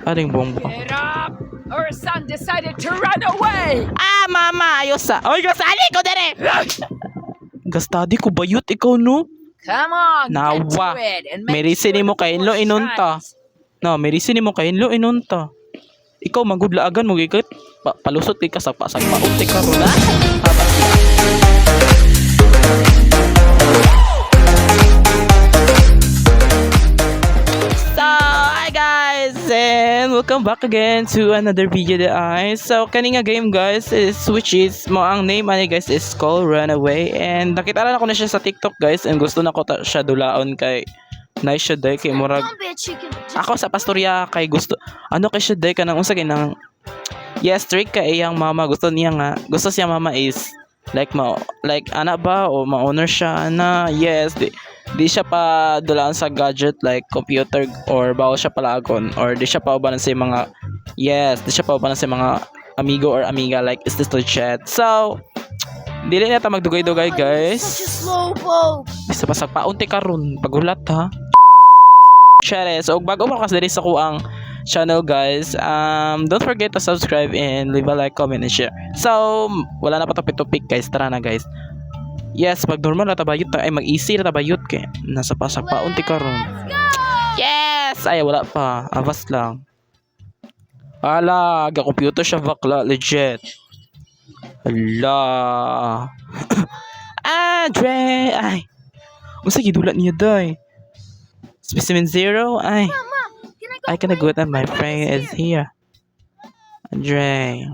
Aring bomba. Get up! Our son decided to run away! Ah, mama! Ayos sa... Oy, gastadi ko dire! Gastadi ko bayot ikaw, no? Come on, get to Nawa. it and May make reason sure mo the kay door Inlo inunta. shines. No, may reason mo kay Inlo inunta. Ikaw magudlaagan mo gikit. Palusot kay ka sa paunti ka ron. So, hi guys, and welcome back again to another video guys. So, kaninga game guys is which is mo ang name ani guys is called Runaway, and nakita na ko na siya sa TikTok guys, and gusto na ko siya dulaon kay nice siya day kay murag ako sa pastorya kay gusto ano kay siya day kanang unsa kay nang yes strict kay iyang mama gusto niya nga gusto siya mama is like anak ba o ma-owner siya na yes di siya pa dulaan sa gadget like computer or bawal siya palagon or di siya pa ubanan sa mga yes di siya pa ubanan sa mga amigo or amiga like is this chat. So dili na ta magdugay-dugay guys. Such a slow boat. Bisa pa sa paunti karon pagulat ha. Chere. So bago mo kasi diri sa kuang channel guys, don't forget to subscribe and leave a like, comment and share. So wala na pa topic guys, tara na guys. Yes, pag normal na tabayot ay mag-easy na tabayot kay nasa pa sa paunti karon. Yes, ay wala pa, avas lang. Ala, ga-computer siya bakla legit. Ala. Andre, ay. Unsa gidulat niya day? Specimen 0, ay. I can go and my friend is here. Andre.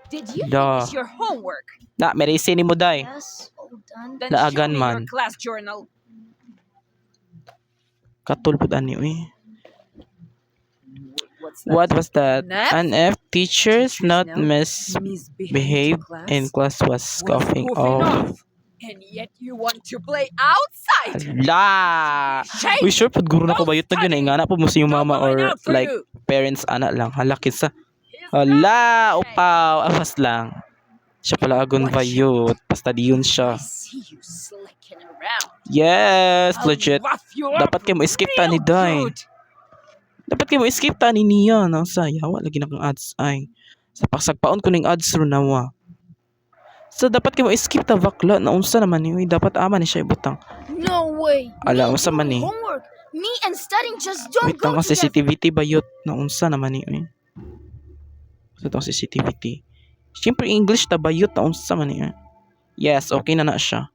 Did you Duh. finish your homework? Na, may reason mo day. Yes, all done. Then Laagan show me man. your class journal. Katulpod ani eh. What's that? What was that? Nef? An F teachers not Misbehave misbehaved in class was scoffing. goofing Oh. off. And yet you want to play outside. Hala! Shame. Uy, sure, pag guro na ko bayot na yun, nga na po mo si yung mama Double or enough for like you. parents, anak lang. Hala, kisa. Hala, upaw, awas lang. Siya pala agon bayot. Basta diyon siya. I see you slicking around. Yes, I'll legit. rough you up Dapat kayo mo skip ta ni real Day. good. Dapat kayo mo skip ta ni niya. No? Sayawa, lagi na kang ads. Ay, sa pagsagpaon ko ng ads ro nawa. So, dapat kayo mo skip ta bakla. Naunsa naman niyo. Dapat ama ni siya ibutang. No way. Ala, Me unsa man doing eh. Homework. Me and studying just don't Wait go lang ang together. CCTV bayot. Naunsa naman niyo. Sa itong CCTV. Siyempre, English ta bayot. Naunsa man niyo. Yes, okay na na siya.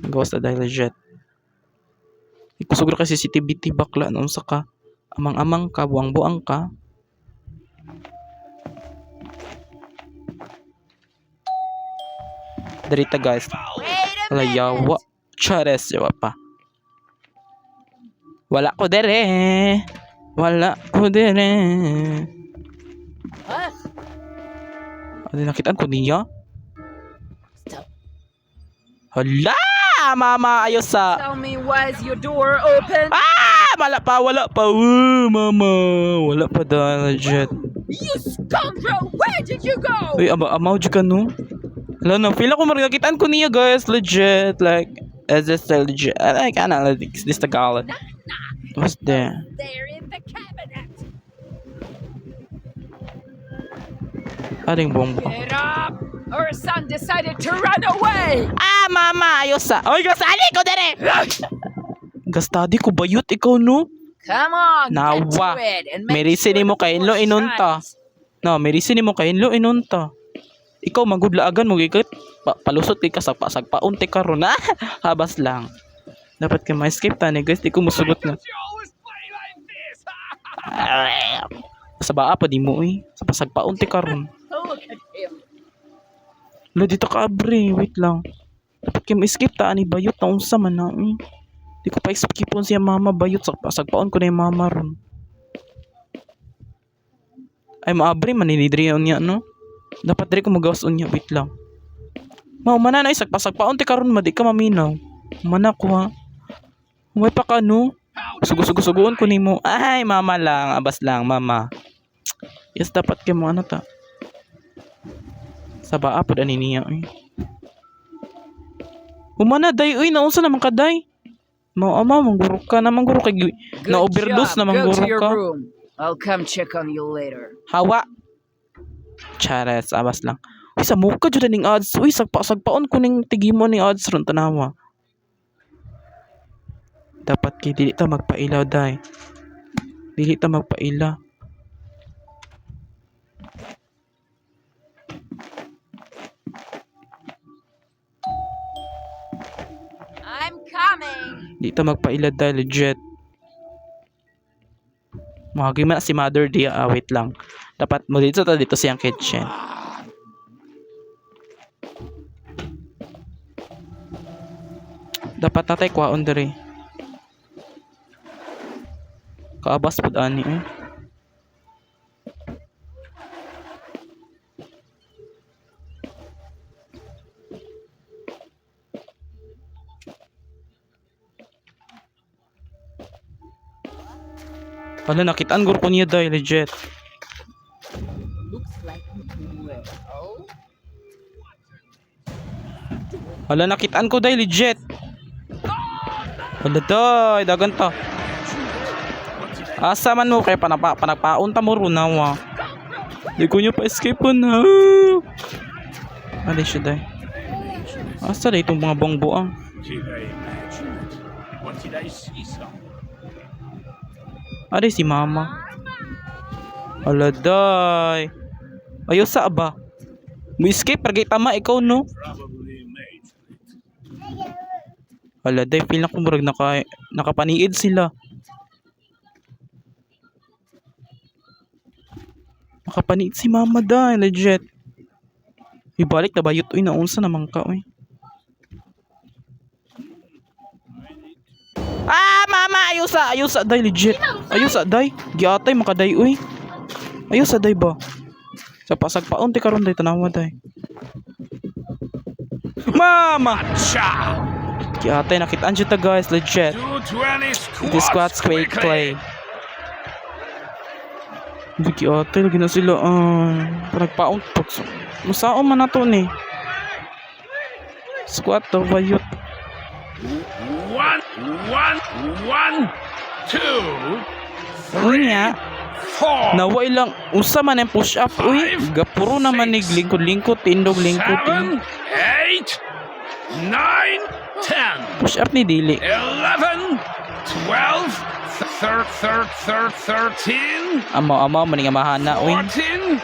Gawas na dahil legit. Ikusugro ka CCTV bakla. Naunsa ka. Amang-amang ka. Buang-buang ka. Darita guys. Wait a Wala yawa. minute. Chares, yawa pa. Wala ko dere. Wala ko dere. Huh? Ano nakitaan ko niya? Stop. Hala! Mama, ayos sa... Tell me, why is your door open? Ah! Wala pa. Mama. Wala pa dahil legit. You scoundrel! Where did you go? Uy, amaw dyan ka no? Wala na, feel ako maragakitaan ko niya guys. Legit. Like, is this legit? Like, analytics. This Tagalog. What's there? There in the cabinet. Aring bomba. Get up! Our son decided to run away. Ah, mama, ayos sa... Oy, gastadi ko dire! Gastadi ko bayot ikaw, no? Come on, Nawa. get to it and May make reason sure mo the kay door Inlo inunta. shines. No, may reason mo kay Inlo inunta. Ikaw magudlaagan mo gikit. Palusot kay ka sa paunti karon na. Habas lang. Dapat kay ma-escape tani guys, di ko musugot na. Sa baa pa di mo eh. Sa pasagpaunti karon. Look at him. Lo dito ka abre, wait lang. Dapat kay ma-escape ta ani bayot na unsa man na. Di ko pa skipon siya mama bayot sa pasagpaon ko na yung mama ron. Ay maabre manilidri niya no. Dapat diri ko magawas unya, wait lang. Mao mana na isagpasagpaon ti karon madi ka maminaw. Mana ko ha. Umay pa ka no. Sugo-sugo-sugoon ko nimo. Ay mama lang, abas lang mama. Yes dapat kay mo ano ta. Sa baa pod ani niya eh. Humana day uy naunsa naman ka day? Mao ama mangguro ka na mangguro kay na overdose na Go to mangguro your ka. room. I'll come check on you later. Hawa. Chares, abas lang. Uy, sa muka dyan ning odds. Uy, sagpaon ko ning tigimo ni odds ron tanawa. Dapat kay dili ta magpailaw day. Dili ta magpaila. I'm coming. Dili ta magpaila day, legit. Mahagi man si Mother Dia, wait lang. Dapat mo dito siyang kitchen. Dapat natay kwaon diri. Kaabas pud ani eh. Wala nakitaan guro ko niya day, legit. Looks like well. Wala nakitaan ko day, legit. Wala day, dagan ta. Asa man mo kay panagpaon ta mo ron nawa. Di ko niyo pa escape na. Ali siya day. Asa day itong mga bongboang. Ari si mama. Wala day. Ayo sa ba? Mo escape pergi tama ikaw no. Wala day, feel na ko murag nakapaniid sila. Nakapaniid si mama day, legit. Ibalik na bayot uy, naunsa naman ka uy. Ah, mama, ayusa day, legit. Ayusa day, giatay makaday uy. Ayusa day ba? Sa pasagpaon ti karon day tanawa day. Mama! Giatay nakitaan siya ta guys, legit. The squats play. Giatay lagi na sila panagpaon pag musaon man nato ni. Squat to bayot. 1, 2, 3, Uy nga, 4. naway lang usa man ang push up uy. Gapuro naman nig lingkod-lingkod, tindog lingkod. 7, 8, 9, 10, Push up ni dili. 11, 12, 13, Amaw maning amahana uy. 14,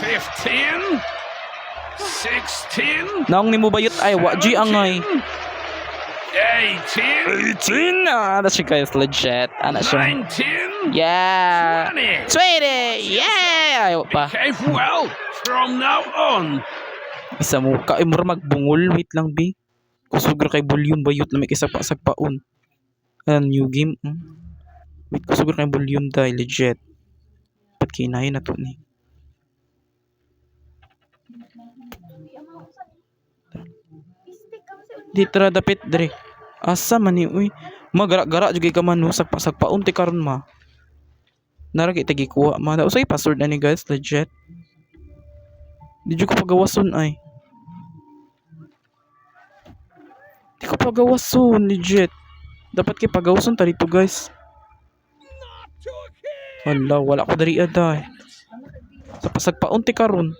15, 16, Naong nimo bayot ay wa ji angay. 18, 18 na ana siya guys, legit. Ana siya. 19, Yeah. 20. 20. Yeah. Ayo pa. Behave well from now on. Isa mo ka mura magbungol, wait lang bi. Kusugro kay volume bayot na may kisagpa-sagpaon. New game. Wait, kusugro kay volume dai, legit. Pat kinahin na to ni. Dito ra dapit dre. Asa man ni uy. Magara-gara jud ka man no sagpa-sagpaon ti karon ma. Nara kay tagi kuha ma. Usay password na ni guys, legit. Di jud ko pagawason ay. Di ko pagawason, legit. Dapat kay pagawason ta dito guys. Wala ko dari ada. Sa pasagpaon ti karon.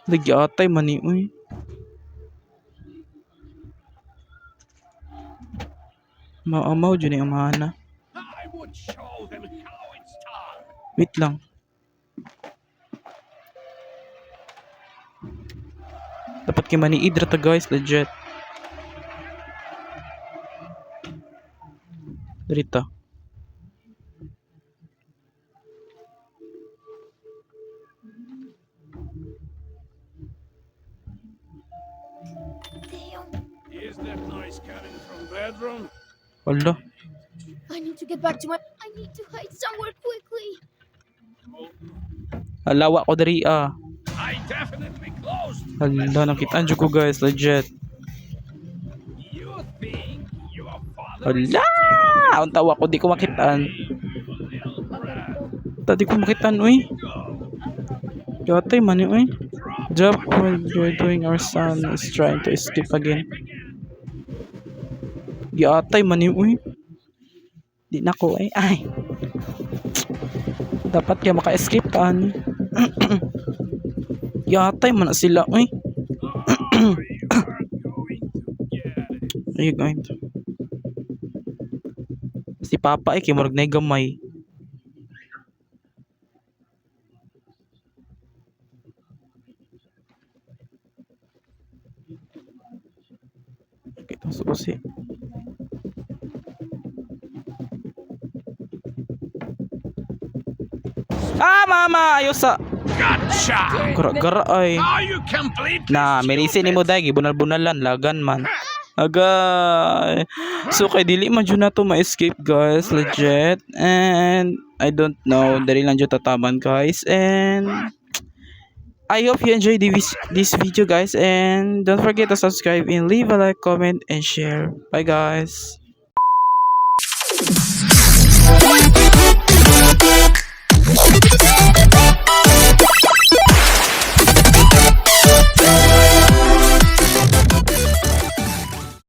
Lagi atay man ni uy. Maamaw dyan yung amahana. I would show them how it's done. Wait lang. Dapat kay maniidra ta guys, legit. Dirita. Is that noise coming from bedroom? Wala. I need to get back to my. I need to hide somewhere quickly. Alawa ko dari I definitely closed. Hala, nakitaan dyan ko guys, legit. You think your father Hala! Ang tawa ko, di ko makitaan. Di ko makitaan, uy. Yatay man yun, uy. Drop while you're doing, our son is trying to escape again. Yatay man yun, uy. Di na ko eh. Ay. Dapat kaya maka-escape pan. Yatay man na sila. Uy. You are going to get it. Are you going to? Si Papa kay murag na gamay. Kita susi. Mama, ayos sa Gotcha! gara-gara ay. Are you complete? Na, merisi ni mo dagi bunal-bunalan lagan man. Agay. So kay dili man jud na to ma-escape guys, legit. And I don't know, dali lang jud tataban guys. And I hope you enjoyed this video guys, and don't forget to subscribe and leave a like, comment and share. Bye guys.